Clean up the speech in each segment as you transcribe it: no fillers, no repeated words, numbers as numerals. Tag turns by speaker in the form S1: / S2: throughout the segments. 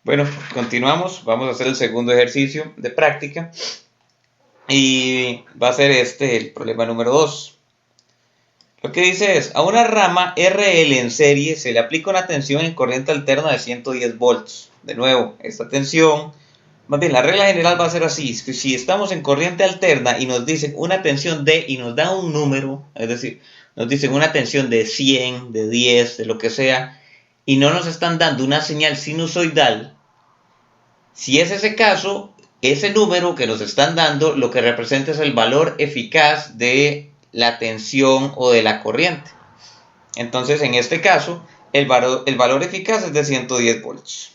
S1: Bueno, continuamos. Vamos a hacer el segundo ejercicio de práctica. Y va a ser el problema número 2. Lo que dice es, a una rama RL en serie se le aplica una tensión en corriente alterna de 110 volts. De nuevo, esta tensión, más bien la regla general va a ser así. Si estamos en corriente alterna y nos dicen una tensión de, y nos dan un número, es decir, nos dicen una tensión de 100, de 10, de lo que sea, y no nos están dando una señal sinusoidal, si es ese caso, ese número que nos están dando lo que representa es el valor eficaz de la tensión o de la corriente. Entonces, en este caso, el valor eficaz es de 110 volts.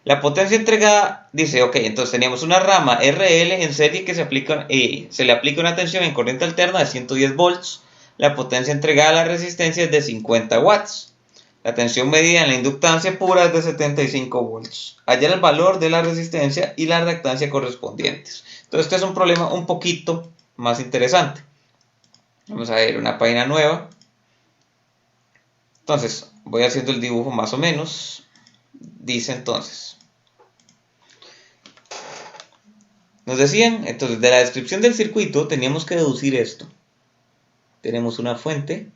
S1: La potencia entregada dice, ok, entonces teníamos una rama RL en serie que se le aplica una tensión en corriente alterna de 110 volts. La potencia entregada a la resistencia es de 50 watts. La tensión medida en la inductancia pura es de 75 volts. Hallar el valor de la resistencia y la reactancia correspondientes. Entonces este es un problema un poquito más interesante. Vamos a ver una página nueva. Entonces voy haciendo el dibujo más o menos. Dice entonces. Nos decían, entonces de la descripción del circuito teníamos que deducir esto. Tenemos una fuente.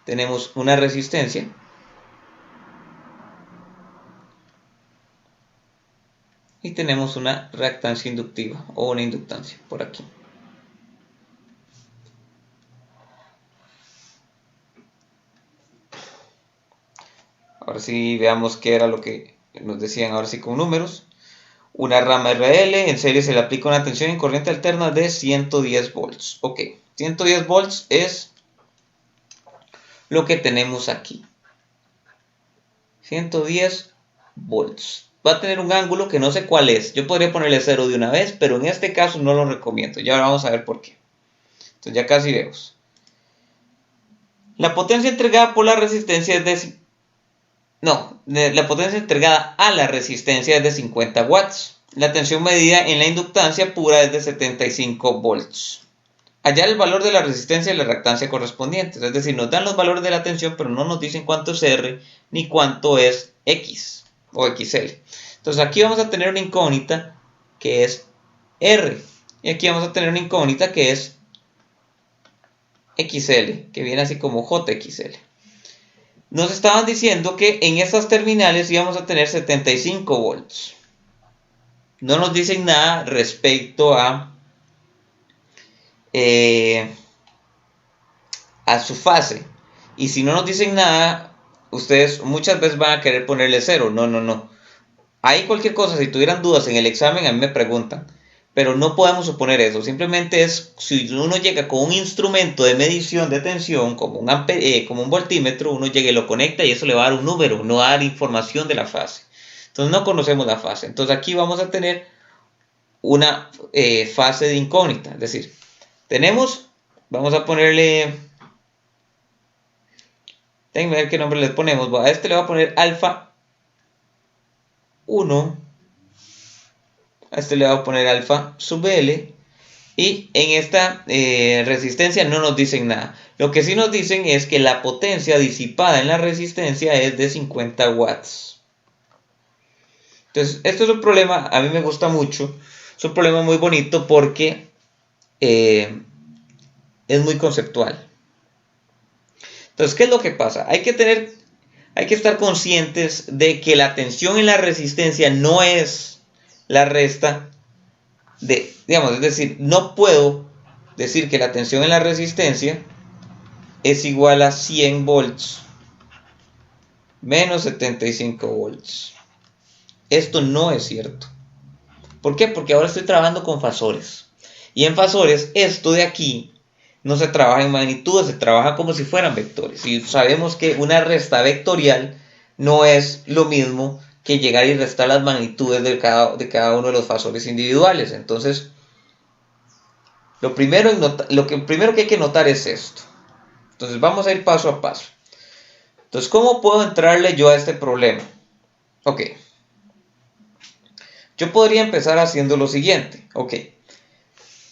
S1: Tenemos una resistencia. Y tenemos una reactancia inductiva o una inductancia por aquí. Ahora sí veamos qué era lo que nos decían ahora sí con números. Una rama RL en serie se le aplica una tensión en corriente alterna de 110 volts. Ok, 110 volts es lo que tenemos aquí. 110 volts. Va a tener un ángulo que no sé cuál es. Yo podría ponerle 0 de una vez, pero en este caso no lo recomiendo. Ya vamos a ver por qué. Entonces ya casi vemos. La potencia entregada por la resistencia es de... la potencia entregada a la resistencia es de 50 watts. La tensión medida en la inductancia pura es de 75 volts. Hallar el valor de la resistencia y la reactancia correspondientes. Es decir, nos dan los valores de la tensión, pero no nos dicen cuánto es R ni cuánto es X o XL. Entonces aquí vamos a tener una incógnita que es R. Y aquí vamos a tener una incógnita que es XL, que viene así como JXL. Nos estaban diciendo que en estas terminales íbamos a tener 75 volts. No nos dicen nada respecto a su fase. Y si no nos dicen nada, ustedes muchas veces van a querer ponerle 0. No. Hay cualquier cosa, si tuvieran dudas en el examen, a mí me preguntan. Pero no podemos suponer eso. Simplemente es, si uno llega con un instrumento de medición de tensión, como un voltímetro, uno llega y lo conecta y eso le va a dar un número, no va a dar información de la fase. Entonces no conocemos la fase. Entonces aquí vamos a tener una fase de incógnita. Es decir, vamos a ponerle... Déjenme ver qué nombre le ponemos. A este le voy a poner alfa 1. A este le voy a poner alfa sub L. Y en esta resistencia no nos dicen nada. Lo que sí nos dicen es que la potencia disipada en la resistencia es de 50 watts. Entonces, esto es un problema, a mí me gusta mucho. Es un problema muy bonito porque es muy conceptual. Entonces, ¿qué es lo que pasa? Hay que estar conscientes de que la tensión en la resistencia no es la resta de, digamos, es decir, no puedo decir que la tensión en la resistencia es igual a 100 volts menos 75 volts. Esto no es cierto. ¿Por qué? Porque ahora estoy trabajando con fasores. Y en fasores, esto de aquí no se trabaja en magnitudes, se trabaja como si fueran vectores. Y sabemos que una resta vectorial no es lo mismo que llegar y restar las magnitudes de cada uno de los fasores individuales. Entonces, lo primero que hay que notar es esto. Entonces, vamos a ir paso a paso. Entonces, ¿cómo puedo entrarle yo a este problema? Ok. Yo podría empezar haciendo lo siguiente. Ok.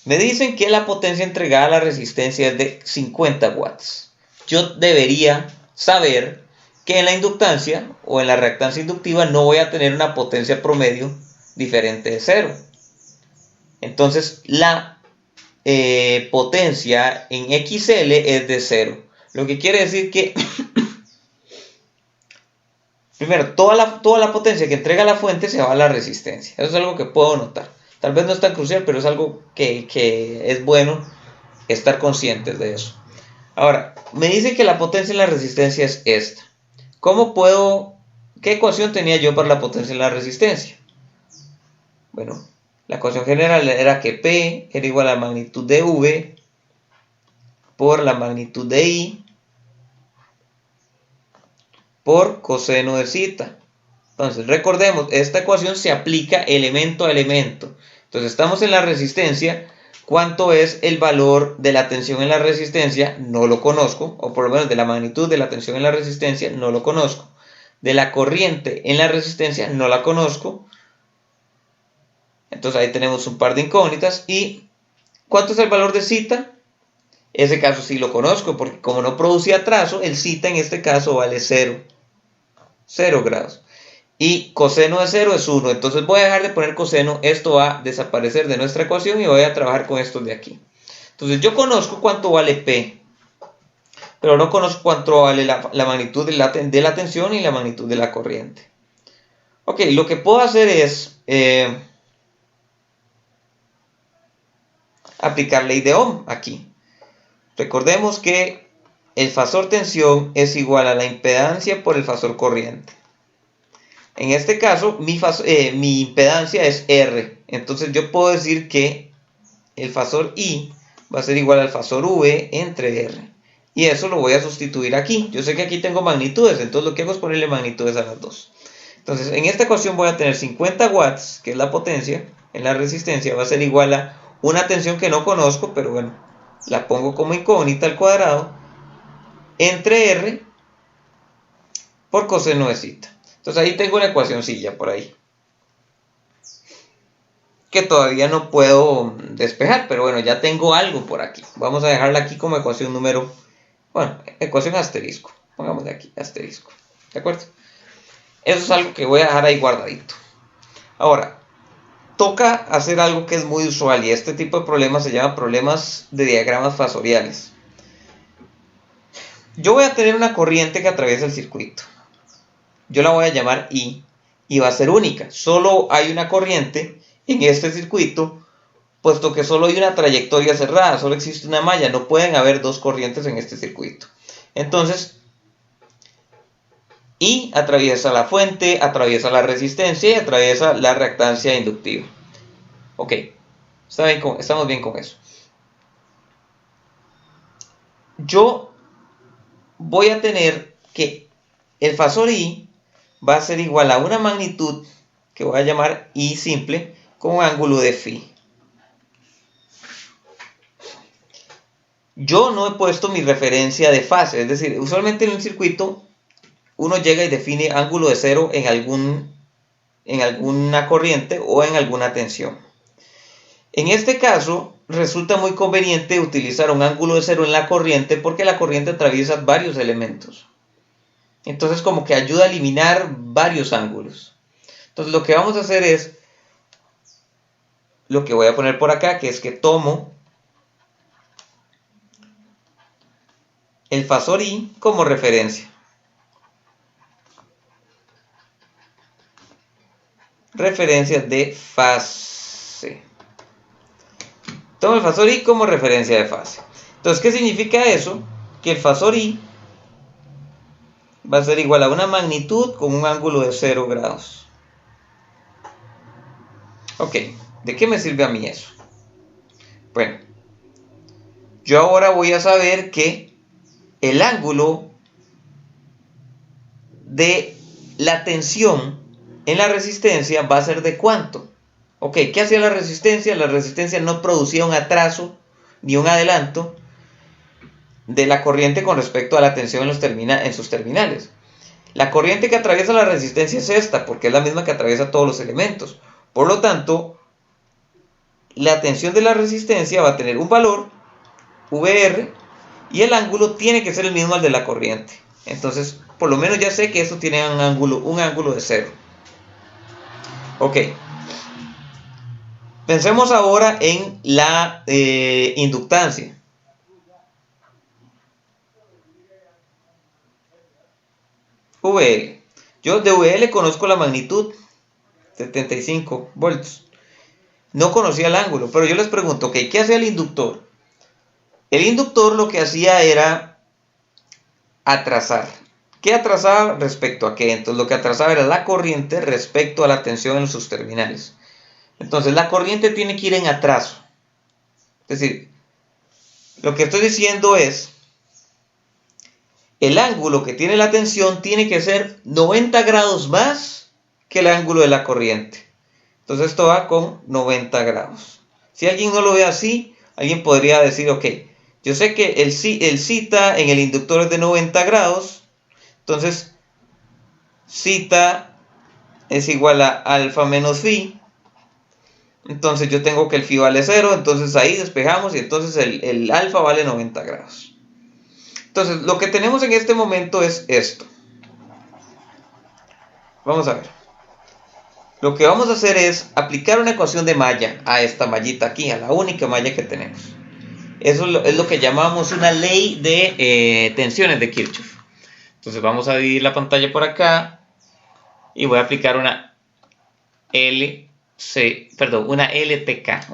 S1: Me dicen que la potencia entregada a la resistencia es de 50 watts. Yo debería saber que en la inductancia o en la reactancia inductiva no voy a tener una potencia promedio diferente de 0. Entonces la potencia en XL es de 0. Lo que quiere decir que primero, toda la potencia que entrega la fuente se va a la resistencia. Eso es algo que puedo notar. Tal vez no es tan crucial, pero es algo que es bueno estar conscientes de eso. Ahora, me dice que la potencia en la resistencia es esta. ¿Qué ecuación tenía yo para la potencia en la resistencia? Bueno, la ecuación general era que P era igual a la magnitud de V por la magnitud de I por coseno de zeta. Entonces, recordemos, esta ecuación se aplica elemento a elemento. Entonces, estamos en la resistencia. ¿Cuánto es el valor de la tensión en la resistencia? No lo conozco, o por lo menos de la magnitud de la tensión en la resistencia, no lo conozco. De la corriente en la resistencia, no la conozco. Entonces, ahí tenemos un par de incógnitas. ¿Y cuánto es el valor de zeta? Ese caso sí lo conozco, porque como no producía trazo, el zeta en este caso vale 0. 0 grados. Y coseno de 0 es 1. Entonces voy a dejar de poner coseno. Esto va a desaparecer de nuestra ecuación y voy a trabajar con estos de aquí. Entonces yo conozco cuánto vale P, pero no conozco cuánto vale la magnitud de la tensión y la magnitud de la corriente. Ok, lo que puedo hacer es aplicar ley de Ohm aquí. Recordemos que el fasor tensión es igual a la impedancia por el fasor corriente. En este caso, mi impedancia es R. Entonces yo puedo decir que el fasor I va a ser igual al fasor V entre R. Y eso lo voy a sustituir aquí. Yo sé que aquí tengo magnitudes, entonces lo que hago es ponerle magnitudes a las dos. Entonces en esta ecuación voy a tener 50 watts, que es la potencia, en la resistencia va a ser igual a una tensión que no conozco, pero bueno, la pongo como incógnita al cuadrado, entre R por coseno de zeta. Entonces ahí tengo una ecuacioncilla por ahí, que todavía no puedo despejar, pero bueno, ya tengo algo por aquí. Vamos a dejarla aquí como ecuación ecuación asterisco. Pongamos aquí, asterisco. ¿De acuerdo? Eso es algo que voy a dejar ahí guardadito. Ahora, toca hacer algo que es muy usual, y este tipo de problemas se llama problemas de diagramas fasoriales. Yo voy a tener una corriente que atraviesa el circuito. Yo la voy a llamar I y va a ser única. Solo hay una corriente en este circuito, puesto que solo hay una trayectoria cerrada, solo existe una malla, no pueden haber dos corrientes en este circuito. Entonces, I atraviesa la fuente, atraviesa la resistencia y atraviesa la reactancia inductiva. Ok, estamos bien con eso. Yo voy a tener que el fasor I va a ser igual a una magnitud que voy a llamar I simple con un ángulo de phi. Yo no he puesto mi referencia de fase, es decir, usualmente en un circuito uno llega y define ángulo de cero en alguna corriente o en alguna tensión. En este caso, resulta muy conveniente utilizar un ángulo de cero en la corriente porque la corriente atraviesa varios elementos. Entonces como que ayuda a eliminar varios ángulos. Entonces lo que vamos a hacer es lo que voy a poner por acá, que es que tomo el fasor I como referencia. Referencia de fase. Tomo el fasor I como referencia de fase. Entonces, ¿qué significa eso? Que el fasor I va a ser igual a una magnitud con un ángulo de 0 grados. Ok, ¿de qué me sirve a mí eso? Bueno, yo ahora voy a saber que el ángulo de la tensión en la resistencia va a ser de ¿cuánto? Ok, ¿qué hacía la resistencia? La resistencia no producía un atraso ni un adelanto de la corriente con respecto a la tensión en sus terminales. La corriente que atraviesa la resistencia es esta, porque es la misma que atraviesa todos los elementos. Por lo tanto, la tensión de la resistencia va a tener un valor, VR, y el ángulo tiene que ser el mismo al de la corriente. Entonces, por lo menos ya sé que esto tiene un ángulo de 0. Ok. Pensemos ahora en la inductancia. VL. Yo de VL conozco la magnitud, 75 voltios. No conocía el ángulo, pero yo les pregunto, okay, ¿qué hacía el inductor? El inductor lo que hacía era atrasar. ¿Qué atrasaba respecto a qué? Entonces lo que atrasaba era la corriente respecto a la tensión en sus terminales. Entonces la corriente tiene que ir en atraso. Es decir, lo que estoy diciendo es, el ángulo que tiene la tensión tiene que ser 90 grados más que el ángulo de la corriente. Entonces esto va con 90 grados. Si alguien no lo ve así, alguien podría decir, ok, yo sé que el zeta en el inductor es de 90 grados, entonces zeta es igual a alfa menos phi. Entonces yo tengo que el phi vale 0, entonces ahí despejamos y entonces el alfa vale 90 grados. Entonces lo que tenemos en este momento es esto. Vamos a ver. Lo que vamos a hacer es aplicar una ecuación de malla a esta mallita aquí, a la única malla que tenemos. Eso es lo que llamamos una ley de tensiones de Kirchhoff. Entonces vamos a dividir la pantalla por acá y voy a aplicar una LTK,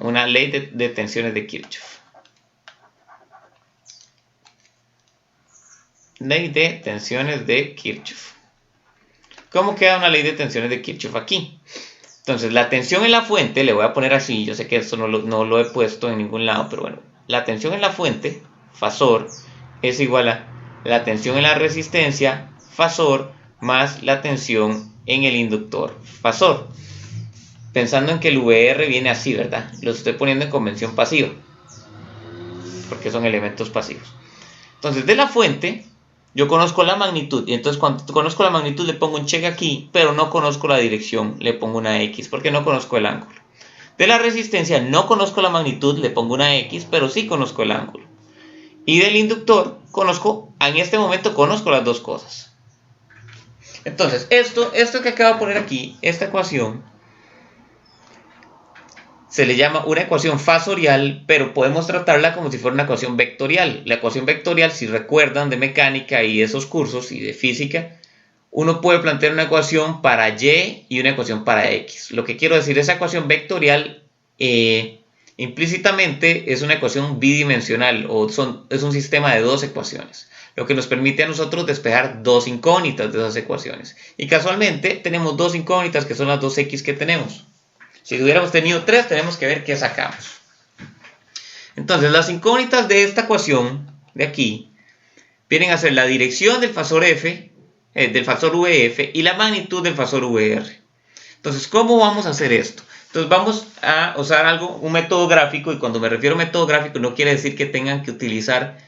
S1: una ley de tensiones de Kirchhoff. Ley de tensiones de Kirchhoff. ¿Cómo queda una ley de tensiones de Kirchhoff aquí? Entonces, la tensión en la fuente, le voy a poner así, yo sé que esto no lo he puesto en ningún lado, pero bueno, la tensión en la fuente, fasor, es igual a la tensión en la resistencia, fasor, más la tensión en el inductor, fasor. Pensando en que el VR viene así, ¿verdad? Lo estoy poniendo en convención pasiva, porque son elementos pasivos. Entonces, de la fuente, yo conozco la magnitud, y entonces cuando conozco la magnitud le pongo un check aquí, pero no conozco la dirección, le pongo una X, porque no conozco el ángulo. De la resistencia no conozco la magnitud, le pongo una X, pero sí conozco el ángulo. Y del inductor, en este momento conozco las dos cosas. Entonces, esto que acabo de poner aquí, esta ecuación, se le llama una ecuación fasorial, pero podemos tratarla como si fuera una ecuación vectorial. La ecuación vectorial, si recuerdan de mecánica y esos cursos y de física, uno puede plantear una ecuación para y y una ecuación para x. Lo que quiero decir, esa ecuación vectorial implícitamente es una ecuación bidimensional, es un sistema de dos ecuaciones, lo que nos permite a nosotros despejar dos incógnitas de esas ecuaciones. Y casualmente tenemos dos incógnitas que son las dos x que tenemos. Si hubiéramos tenido 3, tenemos que ver qué sacamos. Entonces, las incógnitas de esta ecuación, de aquí, vienen a ser la dirección del fasor F, del fasor VF, y la magnitud del fasor VR. Entonces, ¿cómo vamos a hacer esto? Entonces, vamos a usar un método gráfico, y cuando me refiero a método gráfico, no quiere decir que tengan que utilizar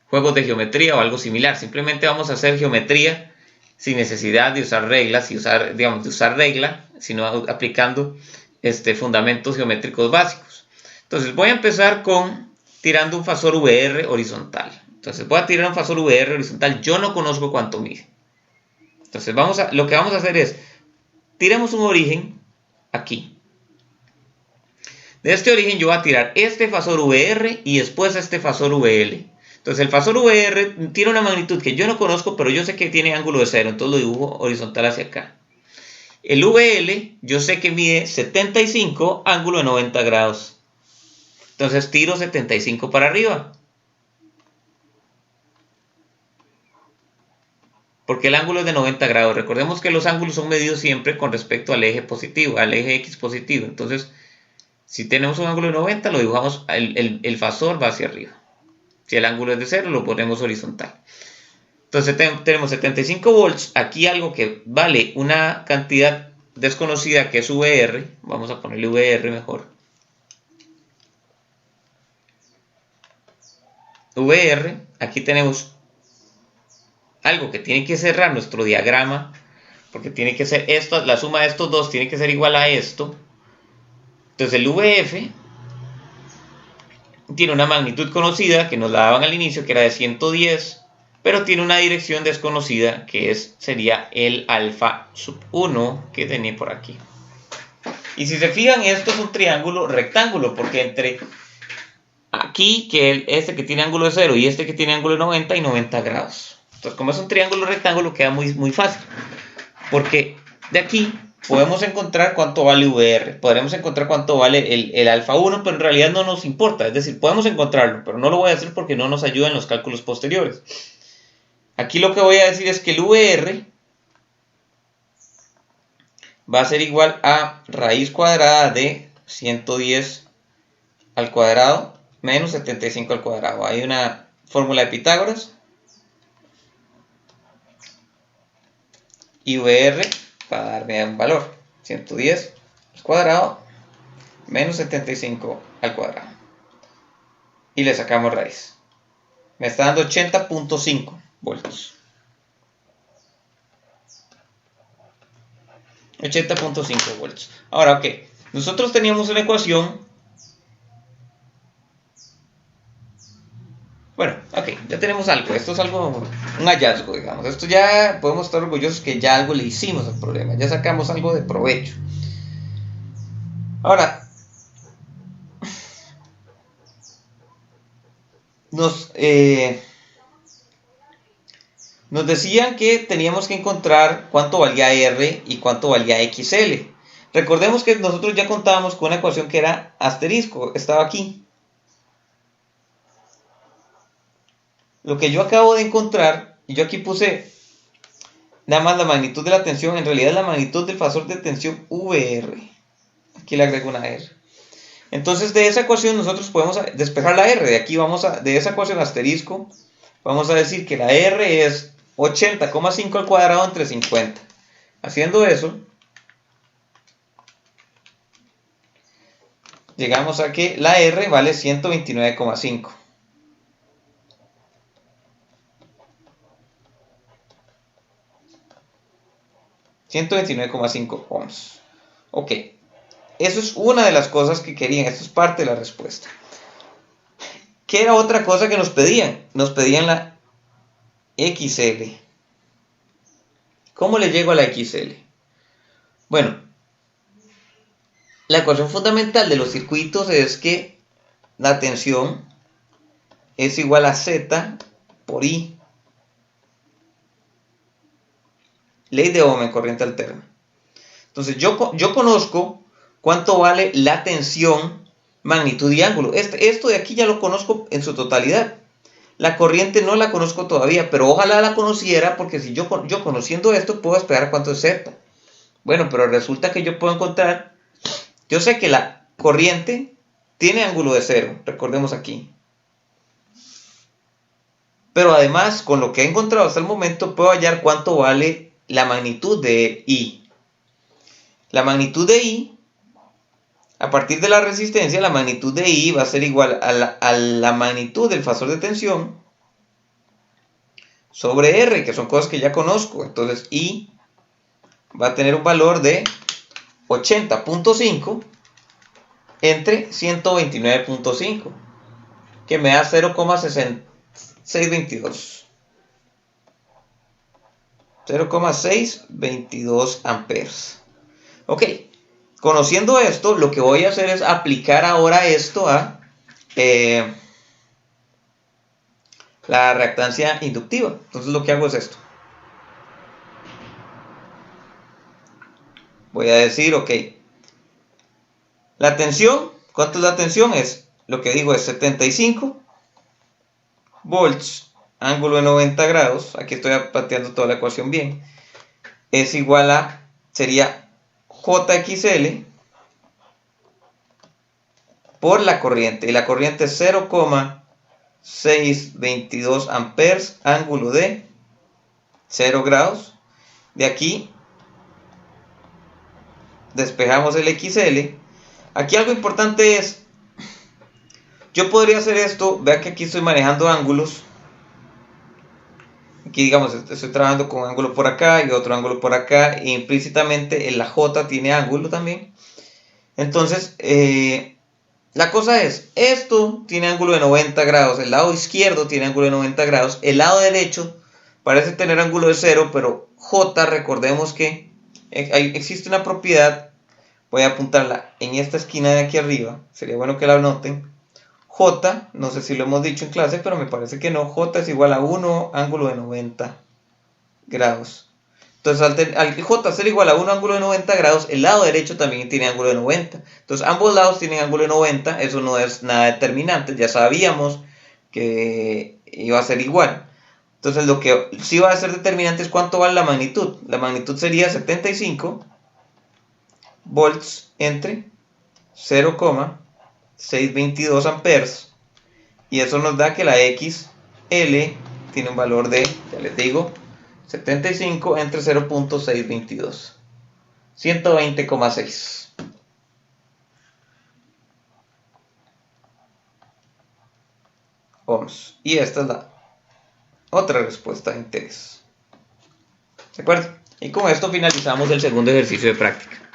S1: juegos de geometría o algo similar. Simplemente vamos a hacer geometría sin necesidad de usar reglas, de usar regla, sino aplicando fundamentos geométricos básicos. Entonces voy a empezar tirando un fasor VR horizontal. Entonces voy a tirar un fasor VR horizontal, yo no conozco cuánto mide. Entonces lo que vamos a hacer es, tiremos un origen aquí. De este origen yo voy a tirar este fasor VR y después este fasor VL. Entonces el fasor VR tiene una magnitud que yo no conozco, pero yo sé que tiene ángulo de 0, entonces lo dibujo horizontal hacia acá. El VL yo sé que mide 75, ángulo de 90 grados. Entonces tiro 75 para arriba. Porque el ángulo es de 90 grados. Recordemos que los ángulos son medidos siempre con respecto al eje positivo, al eje X positivo. Entonces, si tenemos un ángulo de 90, lo dibujamos, el fasor va hacia arriba. Si el ángulo es de 0, lo ponemos horizontal. Entonces tenemos 75 volts. Aquí algo que vale una cantidad desconocida que es VR. Vamos a ponerle VR mejor. VR. Aquí tenemos algo que tiene que cerrar nuestro diagrama. Porque tiene que ser esto, la suma de estos dos tiene que ser igual a esto. Entonces el VF tiene una magnitud conocida que nos la daban al inicio, que era de 110, pero tiene una dirección desconocida que sería el alfa sub 1 que tenía por aquí. Y si se fijan, esto es un triángulo rectángulo, porque entre aquí, este que tiene ángulo de 0 y este que tiene ángulo de 90 y 90 grados. Entonces, como es un triángulo rectángulo, queda muy fácil, porque de aquí podemos encontrar cuánto vale VR, podremos encontrar cuánto vale el alfa 1, pero en realidad no nos importa, es decir, podemos encontrarlo, pero no lo voy a hacer porque no nos ayuda en los cálculos posteriores. Aquí lo que voy a decir es que el VR va a ser igual a raíz cuadrada de 110 al cuadrado menos 75 al cuadrado. Hay una fórmula de Pitágoras. Y VR va a darme un valor, 110 al cuadrado menos 75 al cuadrado. Y le sacamos raíz. Me está dando 80.5 voltios. 80.5 voltios. Ahora, ok. Nosotros teníamos una ecuación. Bueno, ok, ya tenemos algo. Esto es algo, un hallazgo, digamos. Esto ya podemos estar orgullosos que ya algo le hicimos al problema. Ya sacamos algo de provecho. Ahora, nos decían que teníamos que encontrar cuánto valía R y cuánto valía XL. Recordemos que nosotros ya contábamos con una ecuación que era asterisco, estaba aquí. Lo que yo acabo de encontrar, y yo aquí puse nada más la magnitud de la tensión, en realidad es la magnitud del fasor de tensión VR. Aquí le agrego una R. Entonces de esa ecuación nosotros podemos despejar la R. De aquí de esa ecuación asterisco, vamos a decir que la R es 80,5 al cuadrado entre 50. Haciendo eso, llegamos a que la R vale 129,5. ohms. Ok. Eso es una de las cosas que querían. Esto es parte de la respuesta. ¿Qué era otra cosa que nos pedían? Nos pedían la XL. ¿Cómo le llego a la XL? Bueno, la ecuación fundamental de los circuitos es que la tensión es igual a Z por I. Ley de Ohm en corriente alterna. Entonces yo conozco cuánto vale la tensión, magnitud y ángulo. Esto de aquí ya lo conozco en su totalidad. La corriente no la conozco todavía, pero ojalá la conociera, porque si yo conociendo esto puedo esperar cuánto es Z. Bueno, pero resulta que yo puedo encontrar, yo sé que la corriente tiene ángulo de 0, recordemos aquí. Pero además, con lo que he encontrado hasta el momento, puedo hallar cuánto vale la magnitud de I. La magnitud de I, a partir de la resistencia, la magnitud de I va a ser igual a la magnitud del fasor de tensión sobre R, que son cosas que ya conozco. Entonces I va a tener un valor de 80.5 entre 129.5, que me da 0,622. 0,622 amperes. Ok, conociendo esto, lo que voy a hacer es aplicar ahora esto a la reactancia inductiva. Entonces lo que hago es esto. Voy a decir, ok, la tensión, ¿cuánto es la tensión? Lo que digo es 75 volts, ángulo de 90 grados, aquí estoy planteando toda la ecuación bien, es igual a, sería JXL por la corriente, y la corriente es 0,622 amperes, ángulo de 0 grados. De aquí despejamos el XL. Aquí algo importante es, yo podría hacer esto, vea que aquí estoy manejando ángulos. Aquí digamos, estoy trabajando con un ángulo por acá y otro ángulo por acá, e implícitamente la J tiene ángulo también. Entonces, La cosa es, esto tiene ángulo de 90 grados, el lado izquierdo tiene ángulo de 90 grados, el lado derecho parece tener ángulo de 0, pero J, recordemos que existe una propiedad, voy a apuntarla en esta esquina de aquí arriba, sería bueno que la anoten. J, no sé si lo hemos dicho en clase, pero me parece que no, J es igual a 1 ángulo de 90 grados. Entonces, al J ser igual a 1 ángulo de 90 grados, el lado derecho también tiene ángulo de 90. Entonces, ambos lados tienen ángulo de 90, eso no es nada determinante, ya sabíamos que iba a ser igual. Entonces, lo que sí va a ser determinante es cuánto vale la magnitud. La magnitud sería 75 volts entre 0,622 amperes. Y eso nos da que la XL tiene un valor de, ya les digo, 75 entre 0.622. 120,6. ohms. Y esta es la otra respuesta de interés. ¿De acuerdo? Y con esto finalizamos el segundo ejercicio de práctica.